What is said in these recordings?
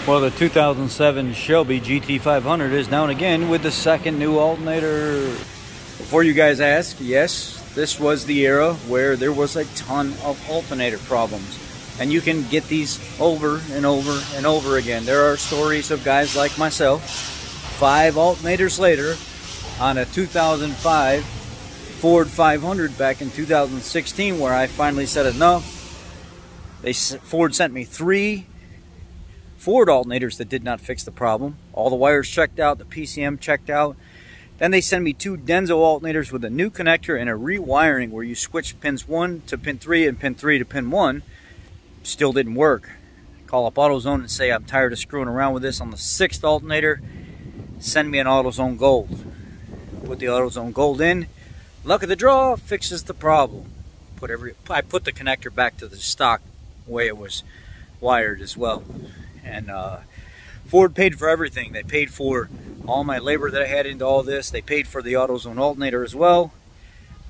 Well, the 2007 Shelby GT500 is down again with the second new alternator. Before you guys ask, yes, this was the era where there was a ton of alternator problems. And you can get these over and over and over again. There are stories of guys like myself, 5 alternators later, on a 2005 Ford 500 back in 2016, where I finally said enough. Ford sent me 3 Ford alternators that did not fix the problem. All the wires checked out, the PCM checked out. Then they sent me 2 Denso alternators with a new connector and a rewiring where you switch pins 1 to pin 3 and pin 3 to pin 1. Still didn't work. Call up AutoZone and say I'm tired of screwing around with this on the 6th alternator. Send me an AutoZone Gold. Put the AutoZone Gold in. Luck of the draw, fixes the problem. I put the connector back to the stock way it was wired as well. And Ford paid for everything. They paid for all my labor that I had into all this. They paid for the AutoZone alternator as well.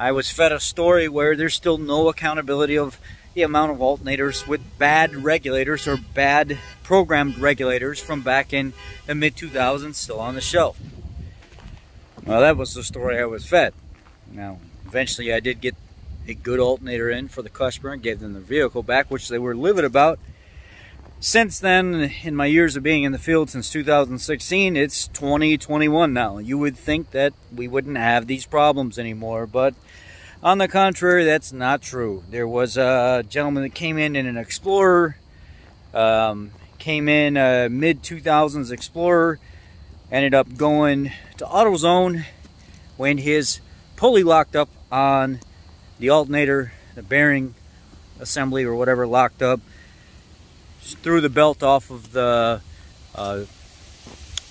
I was fed a story where there's still no accountability of the amount of alternators with bad regulators or bad programmed regulators from back in the mid-2000s still on the shelf. Well, that was the story I was fed. Now, eventually I did get a good alternator in for the customer and gave them the vehicle back, which they were livid about. Since then, in my years of being in the field since 2016, it's 2021 now. You would think that we wouldn't have these problems anymore, but on the contrary, that's not true. There was a gentleman that came in an Explorer, came in a mid-2000s Explorer, ended up going to AutoZone when his pulley locked up on the alternator, the bearing assembly or whatever locked up. Just threw the belt off of the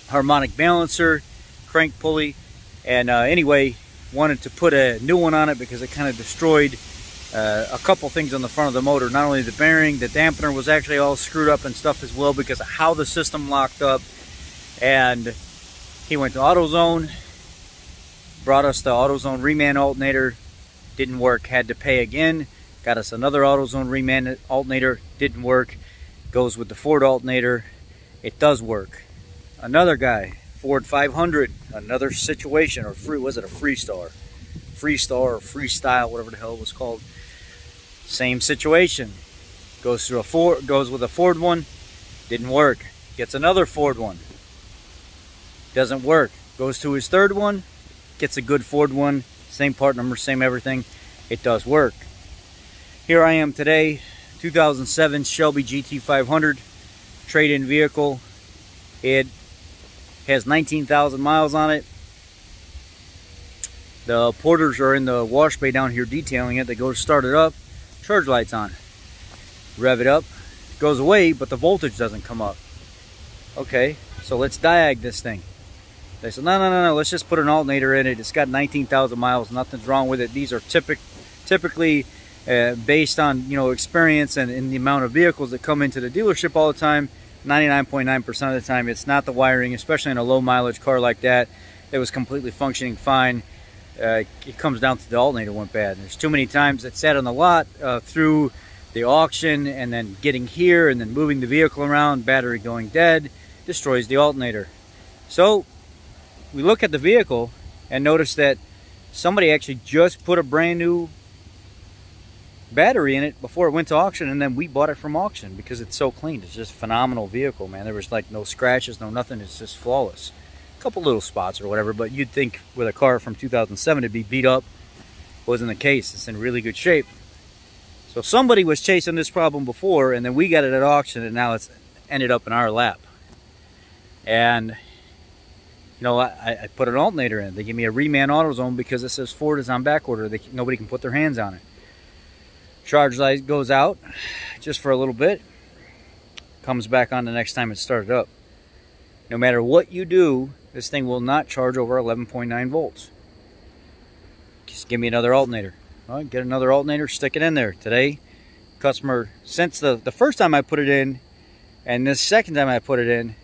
harmonic balancer, crank pulley, and anyway, wanted to put a new one on it because it kind of destroyed a couple things on the front of the motor. Not only the bearing, the dampener was actually all screwed up and stuff as well because of how the system locked up. And he went to AutoZone, brought us the AutoZone reman alternator, didn't work, had to pay again, got us another AutoZone reman alternator, didn't work, goes with the Ford alternator, it does work. Another guy, Ford 500, another situation, or was it a Freestar? Freestar or Freestyle, whatever the hell it was called. Same situation. Goes with a Ford one, didn't work. Gets another Ford one, doesn't work. Goes to his 3rd one, gets a good Ford one, same part number, same everything, it does work. Here I am today, 2007 Shelby GT500, trade-in vehicle. It has 19,000 miles on it. The porters are in the wash bay down here detailing it. They go to start it up, charge lights on. Rev it up, goes away, but the voltage doesn't come up. Okay, so let's diag this thing. They said, no, let's just put an alternator in it. It's got 19,000 miles, nothing's wrong with it. These are typically based on experience and the amount of vehicles that come into the dealership all the time. 99.9% of the time, it's not the wiring, especially in a low mileage car like that. It was completely functioning fine. It comes down to the alternator went bad. There's too many times it sat on the lot through the auction and then getting here and then moving the vehicle around, battery going dead, destroys the alternator. So we look at the vehicle and notice that somebody actually just put a brand new battery in it before it went to auction, and then we bought it from auction because it's so clean. It's just a phenomenal vehicle, man. There was like no scratches, no nothing. It's just flawless. A couple little spots or whatever, but you'd think with a car from 2007 it'd be beat up. Wasn't the case. It's in really good shape. So somebody was chasing this problem before, and then we got it at auction, and now it's ended up in our lap. And I put an alternator in. They give me a reman AutoZone because it says Ford is on back order. Nobody can put their hands on it. Charge light goes out just for a little bit, comes back on the next time it's started up. No matter what you do, this thing will not charge over 11.9 volts. Just give me another alternator. Well, get another alternator, stick it in there. Today, customer, since the first time I put it in and the second time I put it in,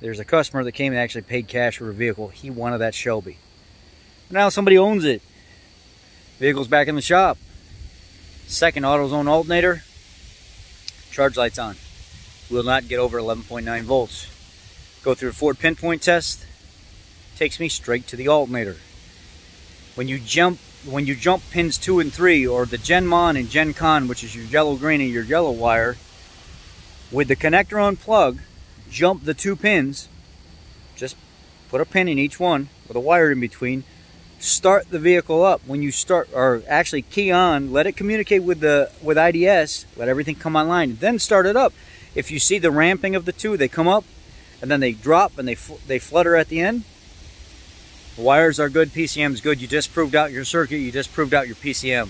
there's a customer that came and actually paid cash for a vehicle. He wanted that Shelby. Now somebody owns it. Vehicle's back in the shop. Second AutoZone alternator, charge lights on. will not get over 11.9 volts. Go through a Ford pinpoint test, takes me straight to the alternator. When you jump pins 2 and 3, or the Gen Mon and Gen Con, which is your yellow green and your yellow wire, with the connector unplugged, jump the 2 pins, just put a pin in each one with a wire in between, start the vehicle up. When you start, or actually key on, let it communicate with IDS, let everything come online, then start it up. If you see the ramping of the 2, they come up and then they drop and they flutter at the end. The wires are good, PCM is good. You just proved out your circuit, you just proved out your PCM.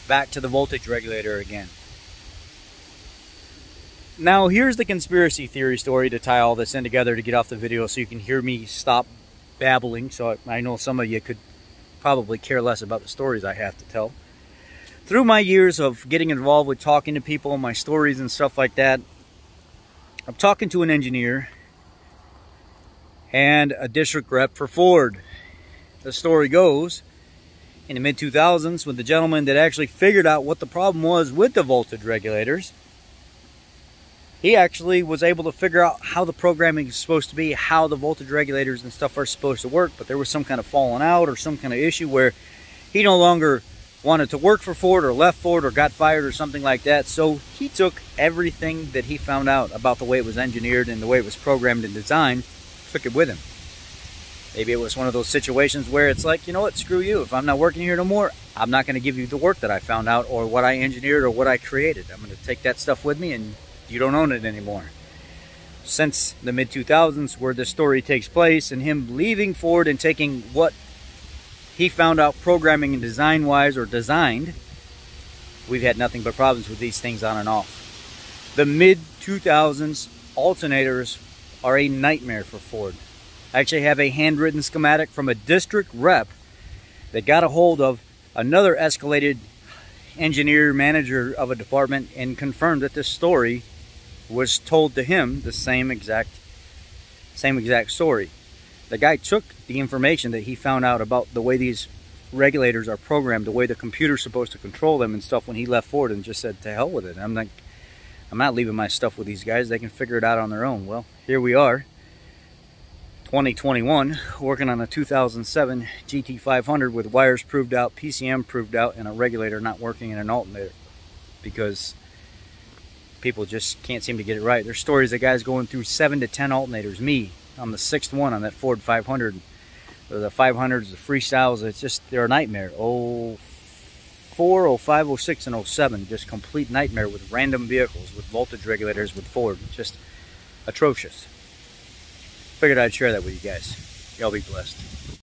Back to the voltage regulator again. Now here's the conspiracy theory story to tie all this in together to get off the video so you can hear me stop babbling. So I know some of you could probably care less about the stories I have to tell. Through my years of getting involved with talking to people, my stories and stuff like that, I'm talking to an engineer and a district rep for Ford. The story goes, in the mid-2000s, with the gentleman that actually figured out what the problem was with the voltage regulators, he actually was able to figure out how the programming is supposed to be, how the voltage regulators and stuff are supposed to work, but there was some kind of falling out or some kind of issue where he no longer wanted to work for Ford or left Ford or got fired or something like that. So he took everything that he found out about the way it was engineered and the way it was programmed and designed, took it with him. Maybe it was one of those situations where it's like, you know what, screw you. If I'm not working here no more, I'm not going to give you the work that I found out or what I engineered or what I created. I'm going to take that stuff with me and you don't own it anymore. Since the mid-2000s, where this story takes place, and him leaving Ford and taking what he found out programming and design-wise or designed, we've had nothing but problems with these things on and off. The mid-2000s alternators are a nightmare for Ford. I actually have a handwritten schematic from a district rep that got a hold of another escalated engineer manager of a department and confirmed that this story was told to him, the same exact story. The guy took the information that he found out about the way these regulators are programmed, the way the computer's supposed to control them and stuff when he left Ford, and just said, to hell with it. I'm not leaving my stuff with these guys. They can figure it out on their own. Well, here we are, 2021, working on a 2007 GT500 with wires proved out, PCM proved out, and a regulator not working in an alternator because people just can't seem to get it right. There's stories of guys going through 7 to 10 alternators. Me, I'm the 6th one on that Ford 500. The 500s, the freestyles, it's just, they're a nightmare. 04, 05, 06, and 07, just complete nightmare with random vehicles, with voltage regulators, with Ford. Just atrocious. Figured I'd share that with you guys. Y'all be blessed.